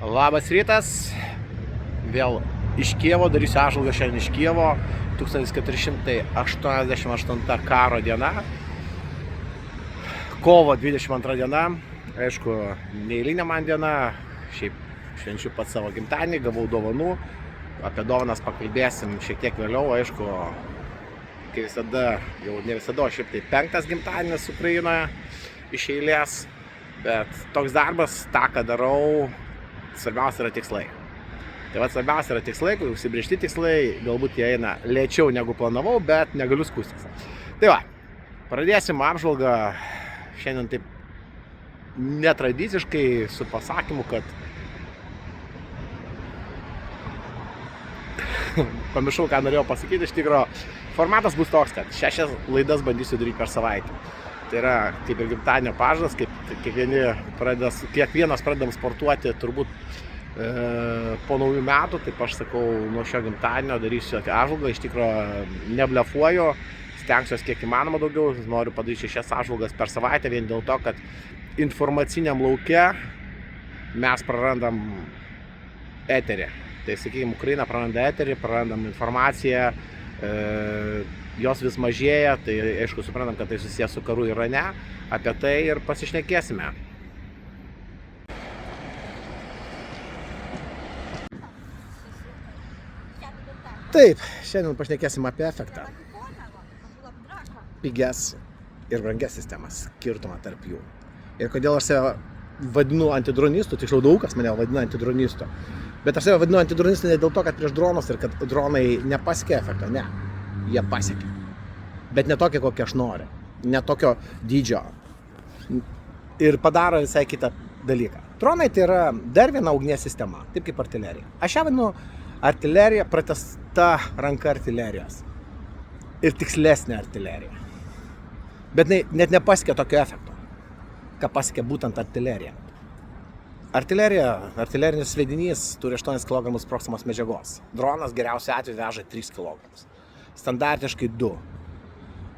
Labas rytas, vėl iš Kijevo, darysiu apžvalgą šiandien iš Kijevo, 1488 karo diena, kovo 22 diena, aišku, neeilinė man diena, šiaip švenčiu pat savo gimtadienį, gavau dovanų, apie dovanas pakalbėsim šiek tiek vėliau, aišku, kai visada, jau ne visada, šiaip tai 5. gimtadienis Ukrainoje iš eilės, bet toks darbas, tą ką darau, svarbiausia yra tikslai. Tai va, svarbiausia yra tikslai, kai užsibrėžti tikslai, galbūt jie eina lėčiau negu planavau, bet negaliu skųstis. Tai va, pradėsim apžvalgą šiandien taip netradiciškai su pasakymu, kad pamiršau, ką norėjau pasakyti, iš tikro formatas bus toks, kad 6 laidas bandysiu daryti per savaitę. Tai yra kaip ir gimtadienio pažadas, kaip kiekvienas pradedam sportuoti turbūt po naujų metų, taip aš sakau, nuo šio gimtadienio darysiu apžvalgą, iš tikro neblefuoju, stengsiuosi kiek įmanoma daugiau, noriu padaryti 6 apžvalgas per savaitę, vien dėl to, kad informaciniam lauke mes prarandam eterį. Tai sakykime, Ukraina praranda eterį, prarandam informaciją, jos vis mažėja, tai aišku suprantam, kad tai susijęs su karu Irane, apie tai ir pasišnekėsime. Taip, šiandien pašnekėsim apie efektą. Pigias ir brangias sistemas, skirtumą tarp jų. Ir kodėl aš save vadinu antidronistu, tiksliau daug kas mane vadina antidronistu. Bet aš save vadinu antidronistu ne dėl to, kad prieš dronus ir kad dronai nepasiekė efektą, ne. Jie pasiekė. Bet ne tokio, kokio aš noriu. Ne tokio dydžio. Ir padaro visai kitą dalyką. Dronai tai yra dar viena ugnies sistema, taip kaip artilerija. Aš ją vadinu artilerija, pratęsta ranka artilerijos. Ir tikslesnė artilerija. Bet net nepasiekė tokio efekto, ką pasiekė būtent artilerija. Artilerinis sviedinys turi 8 kg sprogstamos medžiagos. Dronas geriausiu atveju veža 3 kg. Standartiškai 2.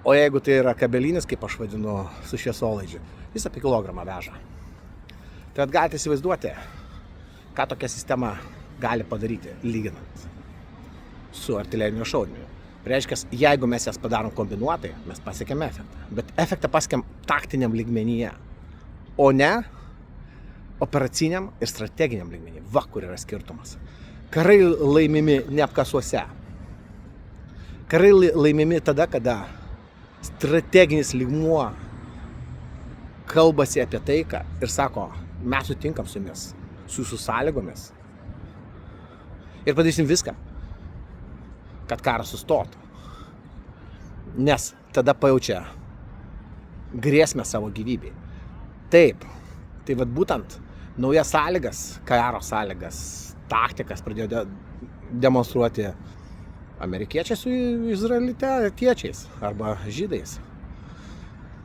O jeigu tai yra kabelinis, kaip aš vadinu, su šviesolaidžiu, jis apie kilogramą veža. Tai galite įsivaizduoti, ką tokia sistema gali padaryti, lyginant su artileriniu šaudmeniu. Reiškia, jeigu mes jas padarom kombinuotai, mes pasiekėme efektą. Bet efektą pasiekėm taktiniam lygmenyje, o ne operaciniam ir strateginiam lygmenyje. Va, kur yra skirtumas. Karai laimimi ne apkasuose. Karai laimimi tada, kada strateginis lygmuo kalbasi apie taiką ir sako, mes sutinkam su jumis, su jūsų sąlygomis. Ir padarysim viską, kad karas sustotų. Nes tada pajaučia grėsmę savo gyvybei. Taip, tai vat būtent naujas sąlygas, karo sąlygas, taktikas pradėjo demonstruoti amerikiečiai su izraelitiečiais arba žydais.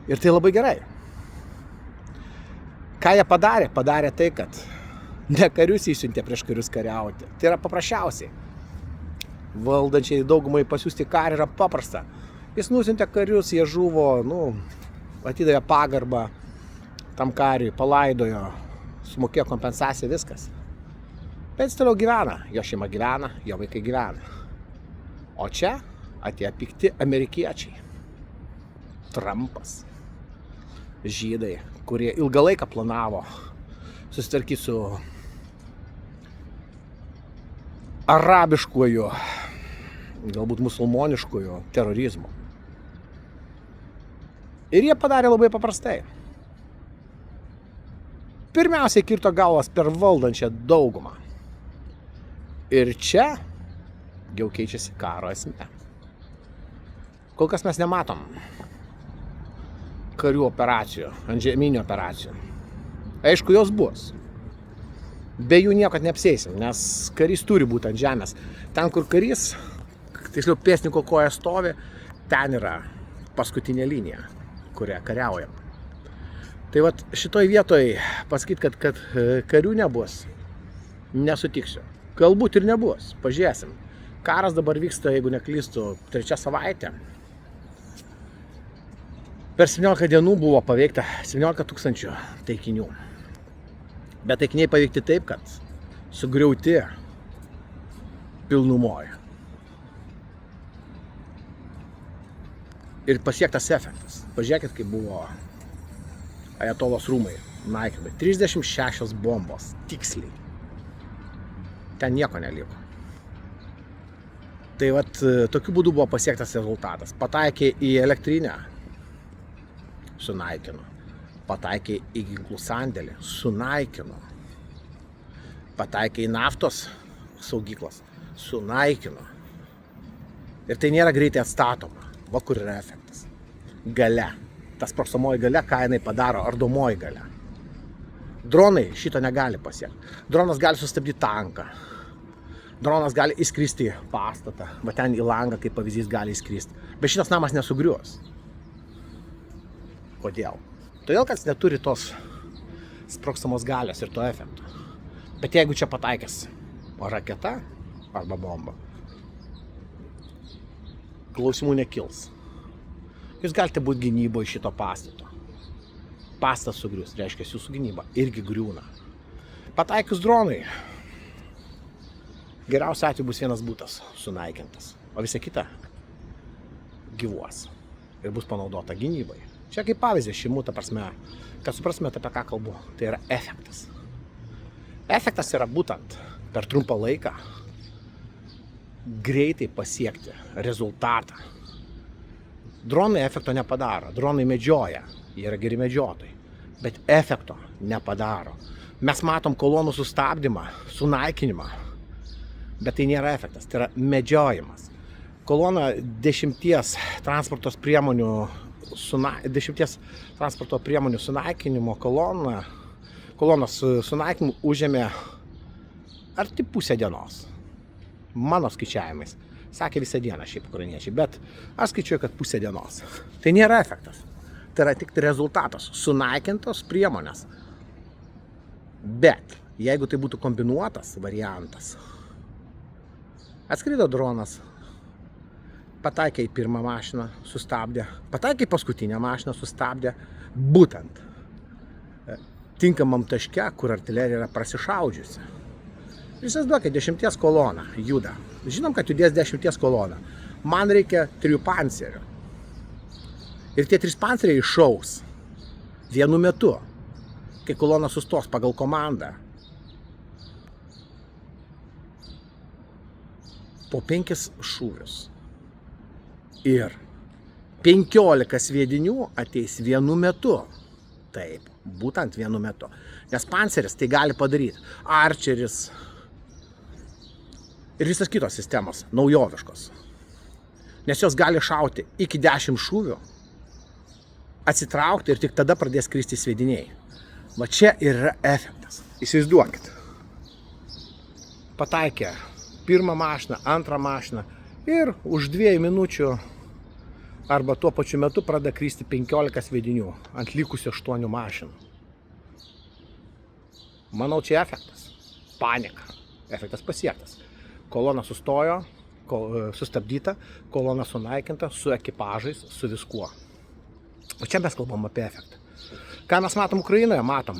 Ir tai labai gerai. Ką jie padarė? Padarė tai, kad ne karius įsiuntė prieš karius kariauti. Tai yra paprasčiausiai. Valdančiai daugumai pasiųsti karį yra paprasta. Jis nusiuntė karius, jie žuvo, atidavė pagarbą tam kariui, palaidojo, sumokėjo kompensaciją, viskas. Bet jis toliau gyvena, jo šeima gyvena, jo vaikai gyvena. O čia atėjo pikti amerikiečiai, Trumpas, žydai, kurie ilgą laiką planavo susitvarkyti su arabiškuoju, galbūt musulmoniškuoju terorizmu. Ir jie padarė labai paprastai. Pirmiausiai kirto galvas per valdančią daugumą. Ir čia jau keičiasi karo esmė. Kol kas mes nematom karių operacijų, antžeminių operacijų. Aišku, jos bus. Be jų niekad neapseisim, nes karys turi būti ant žemės. Ten, kur karys, tiksliau pėstininko koja stovi, ten yra paskutinė linija, kurią kariaujam. Tai vat šitoj vietoj pasakyti, kad karių nebus, nesutiksiu. Galbūt ir nebus, pažiūrėsim. Karas dabar vyksta, jeigu neklystu, 3 savaitę. Per 17 dienų buvo paveikta 17 000 taikinių. Bet taikiniai paveikti taip, kad sugriauti pilnumoje. Ir pasiektas efektas. Pažiūrėkit, kaip buvo Ajatolos rūmai naikinami. 36 bombos. Tiksliai. Ten nieko neliko. Tai vat, tokiu būdu buvo pasiektas rezultatas. Pataikė į elektrinę. Sunaikino. Pataikė į ginklų sandėlį. Sunaikino. Pataikė į naftos saugyklas. Sunaikino. Ir tai nėra greitai atstatoma. Va kur yra efektas. Galia. Tas sprogstamoji galia, ką jinai padaro, ardomoji galia. Dronai šito negali pasiekti. Dronas gali sustabdyti tanką. Dronas gali įskristi į pastatą. Va ten į langą, kaip pavyzdys, gali įskristi. Bet šitas namas nesugrius. Kodėl? Todėl, kad jis neturi tos sprogstamos galios ir to efekto. Bet jeigu čia pataikės raketa arba bomba, klausimų nekils. Jūs galite būti gynyboje šito pastato. Pastatas sugrius, reiškia, jūsų gynyba irgi griūna. Pataikius dronai, geriausiu atveju bus vienas butas sunaikintas, o visa kita gyvuos ir bus panaudota gynybai. Čia kaip pavyzdys šeimų, ta prasme, kad suprasime, apie ką kalbu, tai yra efektas. Efektas yra būtent per trumpą laiką greitai pasiekti rezultatą. Dronai efekto nepadaro, dronai medžioja, jie yra geri medžiotojai, bet efekto nepadaro. Mes matom kolonų sustabdymą, sunaikinimą, bet tai nėra efektas, tai yra medžiojimas. Kolona 10 transporto priemonių sunaikinimo kolonos sunaikinimu užėmė arti pusę dienos. Mano skaičiavimais. Sakė visą dieną šiaip ukrainiečiai, bet aš skaičiuoju, kad pusę dienos. Tai nėra efektas. Tai yra tik rezultatas. Sunaikintos priemonės. Bet jeigu tai būtų kombinuotas variantas, atskrido dronas, pataikė į pirmą mašiną, sustabdė, pataikė į paskutinę mašiną, sustabdė, būtent tinkamam taške, kur artilerija yra prasišaudžiusi. Įsivaizduokit, 10 kolona juda. Žinom, kad judės 10 kolona. Man reikia 3 pancerių. Ir tie 3 panceriai iššaus vienu metu, kai kolona sustos pagal komandą. Po 5 šūvius. Ir 15 sviedinių ateis vienu metu. Taip, būtent vienu metu. Nes panceris tai gali padaryti. Archeris ir visas kitos sistemos, naujoviškos. Nes jos gali šauti iki 10 šūvių, atsitraukti ir tik tada pradės kristi sviediniai. Va čia yra efektas. Įsivaizduokit. Pataikė pirmą mašiną, antrą mašiną ir už 2 minučių arba tuo pačiu metu pradeda kristi 15 sviedinių ant likusių 8 mašinų. Manau, čia efektas. Panika. Efektas pasiektas. Kolona sustojo, sustabdyta, kolona sunaikinta, su ekipažais, su viskuo. O čia mes kalbam apie efektą. Ką mes matom Ukrainoje? Matom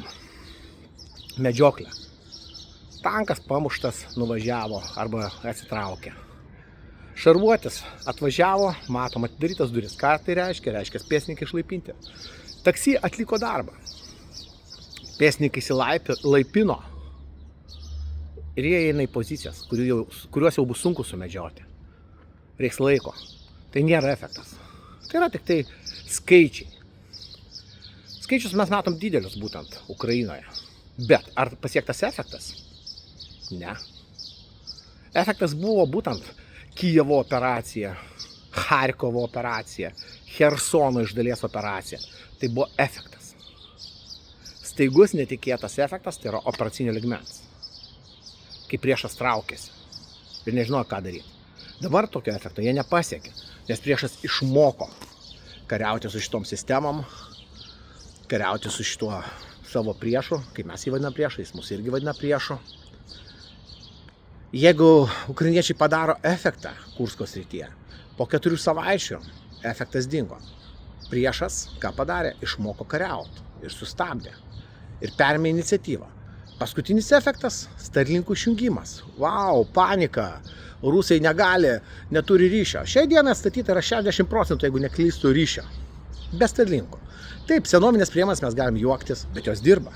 medžioklę. Tankas pamuštas, nuvažiavo arba atsitraukė. Šarvuotis atvažiavo, matom atidarytas duris. Ką tai reiškia? Reiškia pėstininkai išlaipinti. Taksi atliko darbą. Pėstininkai įsilaipino. Ir jie eina į pozicijas, kuriuos jau bus sunku sumedžioti. Reiks laiko. Tai nėra efektas. Tai yra tik tai skaičiai. Skaičius mes matom didelius būtent Ukrainoje. Bet ar pasiektas efektas? Ne. Efektas buvo būtent Kijevo operacija, Charkovo operacija, Chersono iš dalies operacija. Tai buvo efektas. Staigus netikėtas efektas, tai yra operacinio lygmens. Kai priešas traukėsi ir nežinojo, ką daryti. Dabar tokio efekto jie nepasiekė, nes priešas išmoko kariauti su šitom sistemom, kariauti su šituo savo priešu, kaip mes jį vadiname priešą, jis mus irgi vadina priešu. Jeigu ukrainiečiai padaro efektą Kursko srityje, po 4 savaičių efektas dingo. Priešas, ką padarė, išmoko kariauti ir sustabdė ir perėmė iniciatyvą. Paskutinis efektas – Starlinkų išjungimas. Vau, panika. Rusai negali, neturi ryšio. Šiai dienai atstatyta yra 60%, jeigu neklystų ryšio. Be Starlinkų. Taip, senovinės priemonės mes galim juoktis, bet jos dirba.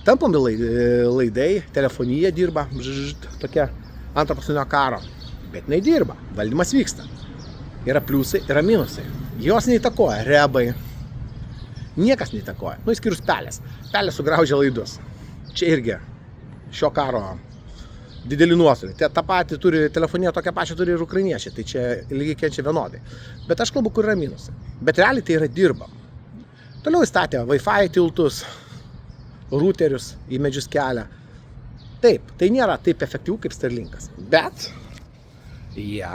Tampomi laidai, telefonija dirba, tokia antro pasaulinio karo. Bet jinai dirba, valdymas vyksta. Yra pliusai, yra minusai. Jos neįtakoja rebai. Niekas neįtakoja. Nu, išskyrus pelės. Pelės sugraužia laidus. Čia irgi šio karo dideli nuostoliai. Ta pati turi telefoniją, tokią pačią turi ir ukrainiečiai. Tai čia lygiai kenčia vienodai. Bet aš kalbu, kur yra minusai. Bet realiai tai yra dirba. Toliau įstatė Wi-Fi tiltus, routerius į medžius kelią. Taip, tai nėra taip efektyvų kaip Starlinkas. Bet jie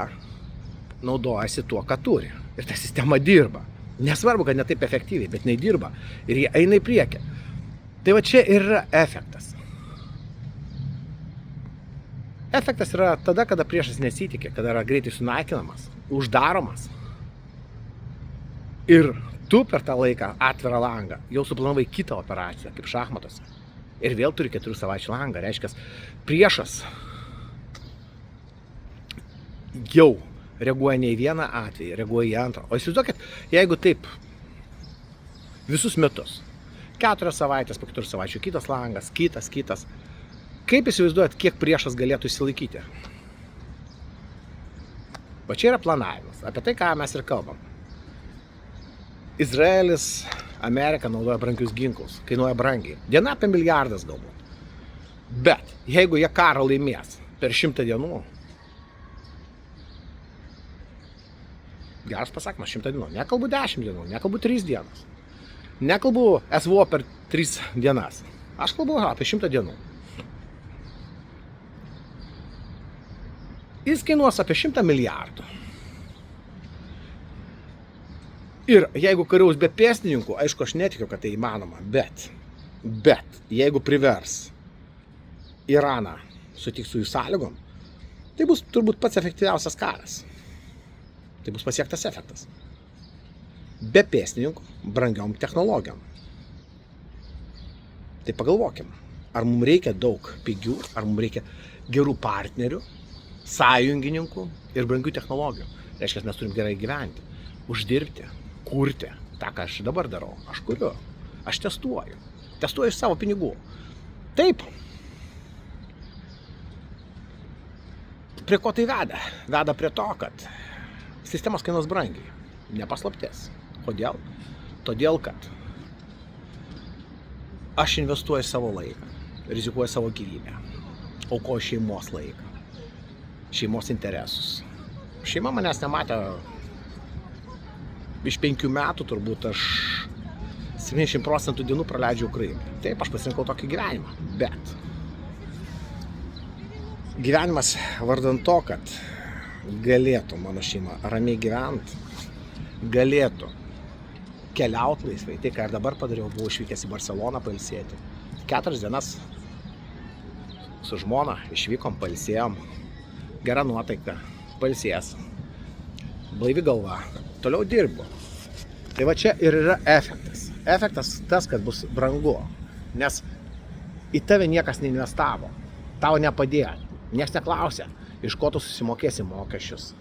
naudojasi tuo, ką turi. Ir ta sistema dirba. Nesvarbu, kad ne taip efektyviai, bet jinai dirba. Ir jie eina į priekį. Tai va čia ir yra efektas. Efektas yra tada, kada priešas nesitikė, kada yra greitai sunaikinamas, uždaromas. Ir tu per tą laiką atvirą langą jau suplanavai kitą operaciją, kaip šachmatuose. Ir vėl turi 4 savaičių langą. Reiškia, priešas jau reaguoja ne į vieną atvejį, reaguoja į antrą. O įsivaizduokit, jeigu taip visus metus, 4 savaitės, po 4 savaičių, kitas langas, kitas. Kaip įsivaizduojat, kiek priešas galėtų įsilaikyti? Va čia yra planavimas. Apie tai, ką mes ir kalbam. Izraelis, Amerika naudoja brangius ginklus, kainuoja brangiai. Diena apie milijardas galbūt. Bet jeigu jie karą laimės per 100 dienų, geras pasakymas, 100 dienų, nekalbu 10 dienų, nekalbu 3 dienas. Nekalbu SVO per 3 dienas. Aš kalbu apie 100 dienų. Jis kainuos apie 100 milijardų. Ir jeigu kariaus be pėstininkų, aišku, aš netikiu, kad tai įmanoma, bet jeigu privers Iraną sutikti su jų sąlygom, tai bus turbūt pats efektyviausias karas. Tai bus pasiektas efektas. Be pėstininkų, brangiom technologijom. Tai pagalvokim, ar mums reikia daug pigių, ar mums reikia gerų partnerių, sąjungininkų ir brangių technologijų. Reiškia, mes turim gerai gyventi, uždirbti, kurti tą, ką aš dabar darau. Aš kuriu, aš testuoju iš savo pinigų. Taip. Prie ko tai veda? Veda prie to, kad sistemos kainuos brangiai. Nepaslaptis. Kodėl? Todėl, kad aš investuoju savo laiką, rizikuoju savo gyvybę, aukoju šeimos laiką, šeimos interesus. Šeima manęs nematė iš 5 metų, turbūt aš 70% dienų praleidžiu Ukrainoje. Taip, aš pasirinkau tokį gyvenimą, bet gyvenimas vardan to, kad galėtų mano šeima ramiai gyventi, galėtų keliauti laisvai. Tai, ką ir dabar padariau, buvau išvykęs į Barceloną pailsėti. 4 dienas su žmona išvykom, pailsėjom. Gera nuotaika, pailsės. Blaivi galva. Toliau dirbu. Tai va čia ir yra efektas. Efektas tas, kad bus brangu. Nes į tave niekas neinvestavo. Tau nepadėjo. Niekas neklausė, iš ko tu susimokėsi mokesčius.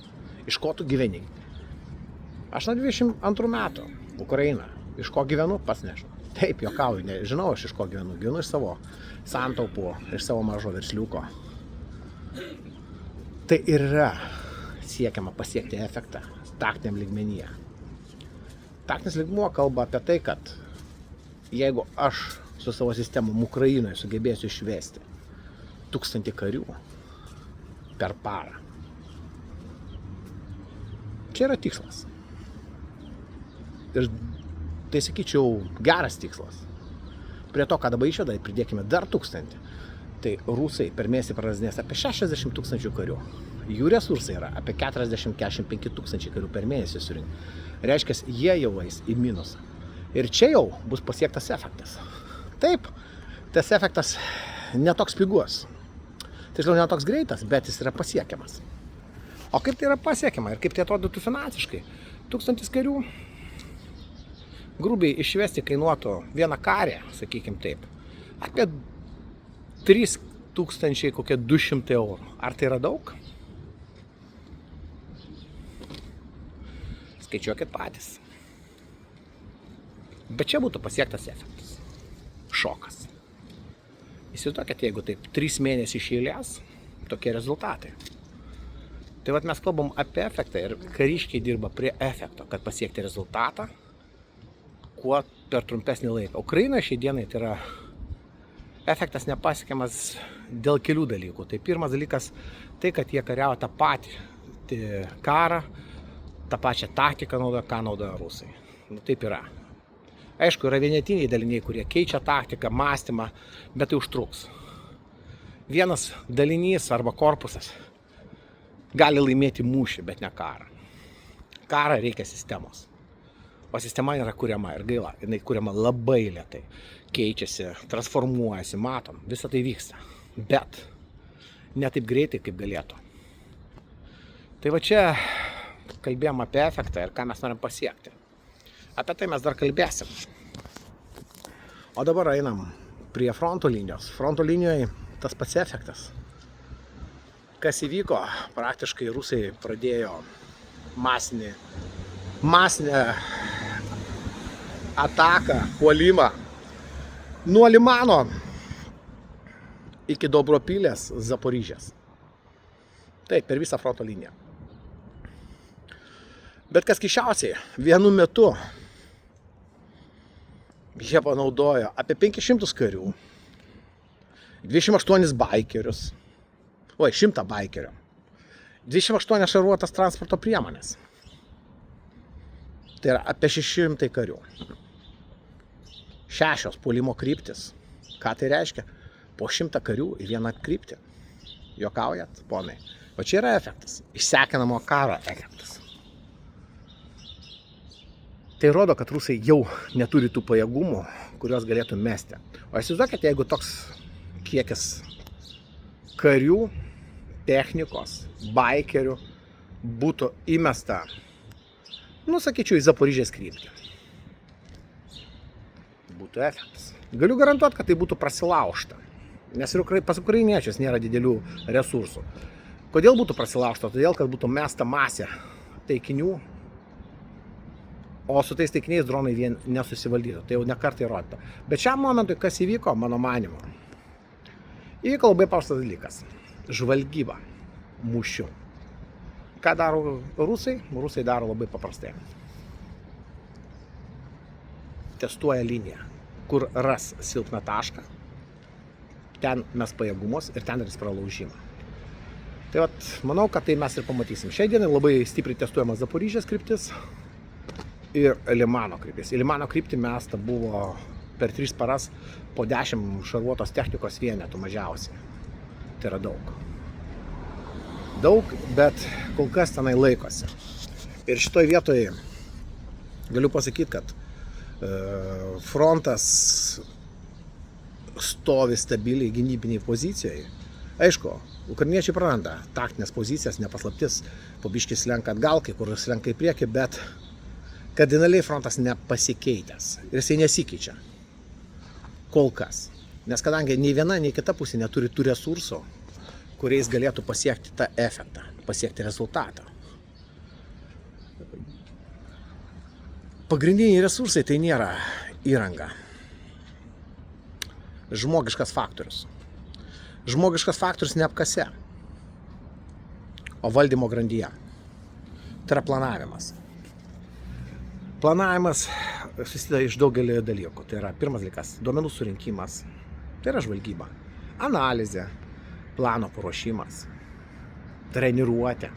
Iš ko tu gyveni. Aš nuo 22 metų Ukraina. Iš ko gyvenu, pats nežinau. Taip, juokauju, nežinau aš iš ko gyvenu. Gyvenu iš savo santaupų, iš savo mažo versliuko. Tai ir yra siekiama pasiekti efektą taktiniam lygmenyje. Taktinis lygmuo kalba apie tai, kad jeigu aš su savo sistemom Ukrainoje sugebėsiu išvesti 1000 karių per parą. Čia yra tikslas. Ir tai, sakyčiau, geras tikslas. Prie to, ką dabar išveda, pridėkime dar 1000. Tai rusai per mėnesį prarasdinės apie 60 000 karių. Jų resursai yra apie 40-45 tūkstančiai karių per mėnesį surinkti. Reiškia, jie jau eis į minusą. Ir čia jau bus pasiektas efektas. Taip, tas efektas netoks pigus. Tiksliau, netoks greitas, bet jis yra pasiekiamas. O kaip tai yra pasiekiama ir kaip tai atrodytų finansiškai? 1000 karių grubiai išvesti kainuotų vieną karį, sakykim taip, apie 3200 eurų. Ar tai yra daug? Skaičiuokit patys. Bet čia būtų pasiektas efektas. Šokas. Įsivaizduokit, jeigu taip 3 mėnesiai iš eilės, tokie rezultatai. Tai vat mes kalbam apie efektą ir kariškiai dirba prie efekto, kad pasiekti rezultatą kuo per trumpesnį laiką. Ukrainoje šiai dienai tai yra efektas nepasiekiamas dėl kelių dalykų. Tai pirmas dalykas, tai kad jie kariavo tą patį karą, tą pačią taktiką naudoja, ką naudoja rusai. Nu, taip yra. Aišku, yra vienetiniai daliniai, kurie keičia taktiką, mąstymą, bet tai užtruks. Vienas dalinys arba korpusas gali laimėti mūšį, bet ne karą. Karą reikia sistemos. O sistema yra kuriama ir gaila, jinai kuriama labai lėtai. Keičiasi, transformuojasi, matom, visą tai vyksta. Bet ne taip greitai, kaip galėtų. Tai va čia kalbėjom apie efektą ir ką mes norim pasiekti. Apie tai mes dar kalbėsim. O dabar einam prie fronto linijos. Fronto linijoje tas pats efektas. Kas įvyko, praktiškai rusai pradėjo masinę ataką, puolimą nuo Limano iki Dobropilės, Zaporižės. Taip, per visą fronto liniją. Bet kas keisčiausiai, vienu metu jie panaudojo apie 500 karių, 28 baikerius, 100 baikerių, 28 šarvuotas transporto priemonės. Tai yra apie 600 karių. 6 puolimo kryptis. Ką tai reiškia? Po 100 karių į vieną kryptį. Juokaujat, ponai? O čia yra efektas. Išsekinamo karo efektas. Tai rodo, kad rusai jau neturi tų pajėgumų, kuriuos galėtų mesti. O įsivaizduokite, jeigu toks kiekis karių, technikos, baikerių būtų įmesta, sakyčiau, į Zaporižės kryptį. Būtų efektas. Galiu garantuoti, kad tai būtų prasilaužta. Nes ir pas ukrainiečius nėra didelių resursų. Kodėl būtų prasilaužta? Todėl, kad būtų mesta masė taikinių, o su tais taikiniais dronai vien nesusivaldytų. Tai jau ne kartą įrodyta. Bet šiam momentui, kas įvyko, mano manimu? Įvyko labai paprastas dalykas. Žvalgyba mūšių. Ką daro rusai? Rusai daro labai paprastai. Testuoja liniją, kur ras silpną tašką, ten mes pajėgumus ir ten darys pralaužimą. Tai vat, manau, kad tai mes ir pamatysim. Šiai dienai labai stipriai testuojamas Zaporižės kryptis ir Limano kryptis. Į Limano kryptį mesta buvo per 3 paras po 10 šarvuotos technikos vienetų mažiausiai. Tai yra daug. Daug, bet kol kas tenai laikosi. Ir šitoj vietoje galiu pasakyti, kad frontas stovi stabiliai gynybiniai pozicijai. Aišku, ukrainiečiai praranda taktinės pozicijas, nepaslaptis, po biškį slenka atgal, kai kur slenka į priekį, bet kardinaliai frontas nepasikeitęs. Ir jisai nesikeičia. Kol kas. Nes kadangi nei viena, nei kita pusė neturi tų resursų, kuriais galėtų pasiekti tą efektą, pasiekti rezultatą. Pagrindiniai resursai tai nėra įranga. Žmogiškas faktorius. Žmogiškas faktorius ne apkase, o valdymo grandyje. Tai yra planavimas. Planavimas susideda iš daugelio dalykų. Tai yra pirmas dalykas – duomenų surinkimas. Tai yra žvalgyba. Analizė, plano paruošimas, treniruotė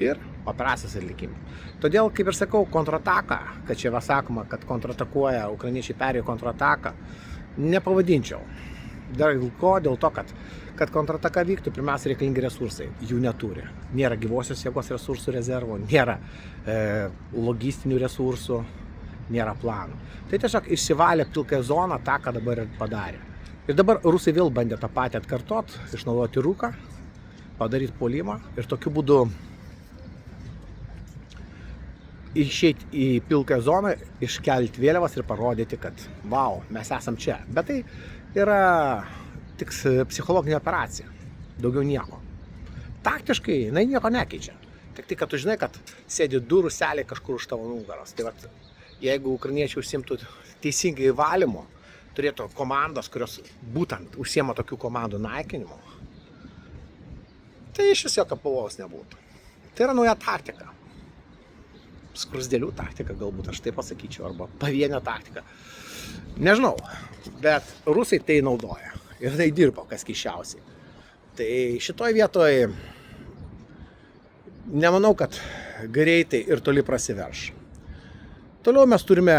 ir operacijos atlikimai. Todėl, kaip ir sakau, kontrataka, kad čia sakoma, kad kontratakuoja, ukrainiečiai perėjo kontrataką, nepavadinčiau. Dėl ko? Dėl to, kad kontrataka vyktų, pirmiausia reikalingi resursai. Jų neturi. Nėra gyvosios jėgos resursų rezervo, nėra logistinių resursų, nėra planų. Tai tiesiog išsivalė pilkąją zoną tą, ką dabar ir padarė. Ir dabar rusai vėl bandė tą patį atkartot, išnaudoti rūką, padaryti puolimą ir tokiu būdu išeiti į pilkąją zoną, iškelti vėliavas ir parodyti, kad vau, mes esam čia. Bet tai yra tik psichologinė operacija. Daugiau nieko. Taktiškai jinai nieko nekeičia. Tik tai, kad tu žinai, kad sėdi durų selė kažkur už tavo nugaros. Tai vat, jeigu ukrainiečiai užsimtų teisingai valymo, turėtų komandos, kurios būtent užsiema tokių komandų naikinimu, tai iš vis jokio pavojaus nebūtų. Tai yra nauja taktika. Skrusdėlių taktika, galbūt aš taip pasakyčiau, arba pavienė taktika. Nežinau, bet rusai tai naudoja ir tai dirbo, kas keisčiausiai. Tai šitoj vietoj nemanau, kad greitai ir toli prasiverš. Toliau mes turime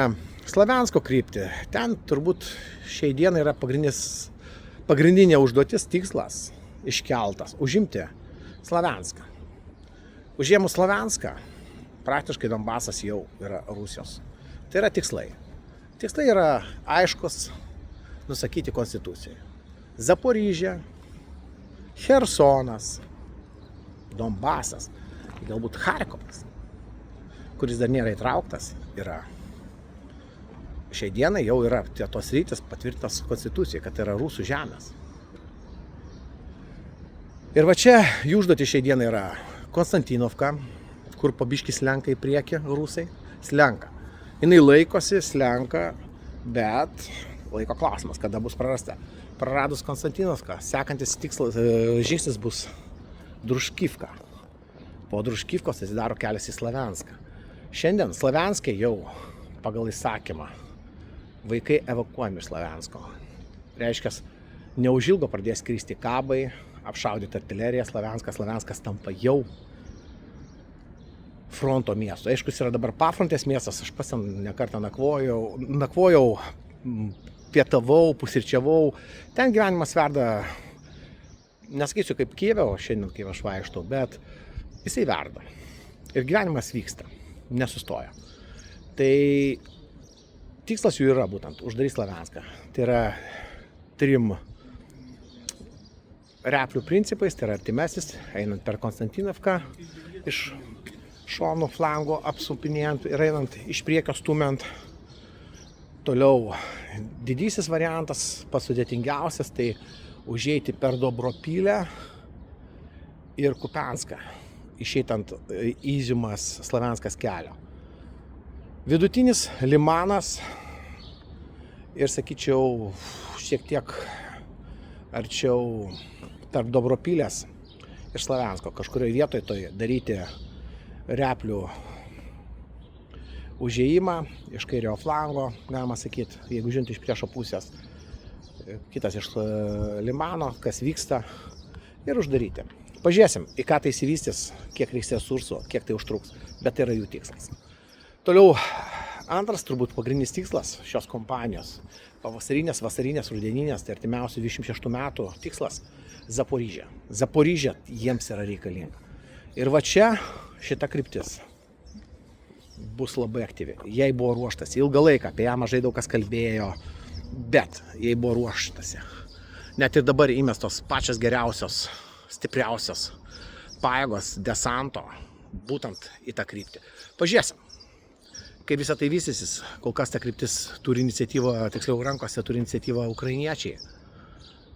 Slaviansko kryptį. Ten turbūt šiai dienai yra pagrindinė užduotis, tikslas iškeltas – užimti Slavianską. Užėmus Slavianską, praktiškai Donbasas jau yra Rusijos. Tai yra tikslai. Tikslai yra aiškus, nusakyti konstitucijai. Zaporižė, Chersonas, Donbasas, galbūt Charkovas, kuris dar nėra įtrauktas, yra. Šiai dienai jau yra tos rytis patvirtintas konstitucijai, kad yra rusų žemės. Ir va čia jų užduotis šiai dienai yra Konstantinovka, kur po biškį slenka į priekį rusai. Slenka. Jinai laikosi, slenka, bet laiko klausimas, kada bus prarasta. Praradus Konstantinovką, sekantis žingsnis bus Družkivka. Po Družkivkos atsidaro kelias į Slavianską. Šiandien Slavianske jau pagal įsakymą vaikai evakuojami iš Slaviansko. Reiškia, neužilgo pradės skristi kabai, apšaudyti artileriją, Slavianskas tampa jau fronto miesto. Aišku, jis yra dabar pafrontės miestas, aš pats ten nekartą nakvojau, pietavau, pusryčiavau. Ten gyvenimas verda, nesakysiu kaip Kijeve, o šiandien kaip aš vaikštau, bet jisai verda. Ir gyvenimas vyksta, nesustoja. Tai tikslas jų yra būtent uždaryti Slavianską. Tai yra 3 replių principais, tai yra artimesnis, einant per Konstantinovką, iš šonų flango apsupinėjant ir einant iš priekio stumiant. Toliau didysis variantas, pats sudėtingiausias, tai užeiti per Dobropilę ir Kupianską, išeitant Iziumas Slavianskas kelio. Vidutinis Limanas ir, sakyčiau, šiek tiek arčiau tarp Dobropilės ir Slaviansko. Kažkurioje vietoje tai daryti replių užėjimą iš kairio flango, galima sakyti, jeigu žiūrint iš priešo pusės, kitas iš Limano, kas vyksta, ir uždaryti. Pažiūrėsim, į ką tai įsivystys, kiek reiks resursų, kiek tai užtruks, bet tai yra jų tikslas. Toliau antras turbūt pagrindinis tikslas šios kompanijos, pavasarinės, vasarinės, rudeninės, tai artimiausių 26 metų tikslas – Zaporižė. Zaporižė jiems yra reikalinga. Ir va čia šita kryptis bus labai aktyvi. Jai buvo ruoštasi ilgą laiką, apie ją mažai daug kas kalbėjo, bet jai buvo ruoštasi. Net ir dabar įmestos pačios geriausios, stipriausios pajėgos desanto būtent į tą kryptį. Pažiūrėsim, kaip visą tai vystysis. Kol kas ta kryptis turi iniciatyvą, tiksliau rankose turi iniciatyvą ukrainiečiai,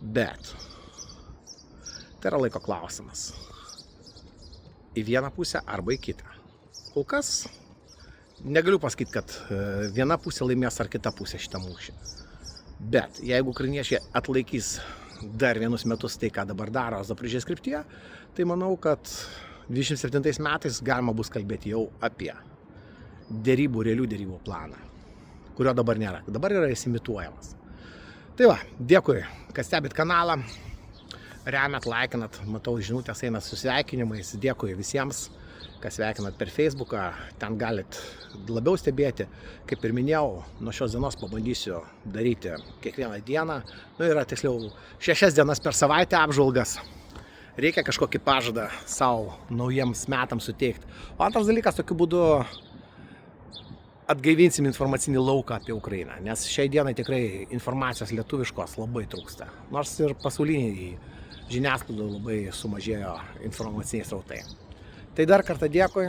bet tai yra laiko klausimas. Į vieną pusę arba į kitą. Kol kas negaliu pasakyti, kad viena pusė laimės ar kita pusė šitą mūšį. Bet jeigu ukrainiečiai atlaikys dar vienus metus tai, ką dabar daro Zaporižės kryptyje, tai manau, kad 27 metais galima bus kalbėti jau apie realių derybų planą, kurio dabar nėra. Dabar yra jis imituojamas. Tai va, dėkui, kad stebit kanalą, remiat, laikinat, matau žinutės eina su sveikinimais, dėkui visiems, kas sveikinat per Facebooką, ten galit labiau stebėti. Kaip ir minėjau, nuo šios dienos pabandysiu daryti kiekvieną dieną, yra tiksliau 6 dienas per savaitę apžvalgas. Reikia kažkokį pažadą savo naujiems metams suteikti. O antras dalykas, tokiu būdu atgaivinsim informacinį lauką apie Ukrainą, nes šiai dienai tikrai informacijos lietuviškos labai trūksta. Nors ir pasauliniai žiniasklaidai labai sumažėjo informaciniai srautai. Tai dar kartą dėkui,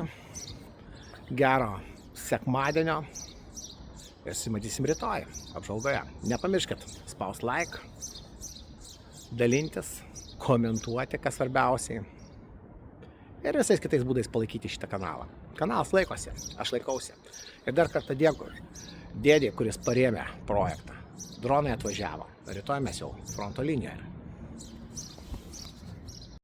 gero sekmadienio ir susimatysim rytoj apžvalgoje. Nepamirškit spaust like, dalintis, komentuoti, kas svarbiausiai. Ir visais kitais būdais palaikyti šitą kanalą. Kanalas laikosi, aš laikausi. Ir dar kartą dėkui dėdė, kuris parėmė projektą. Dronai atvažiavo. Rytoj mes jau fronto linijoje.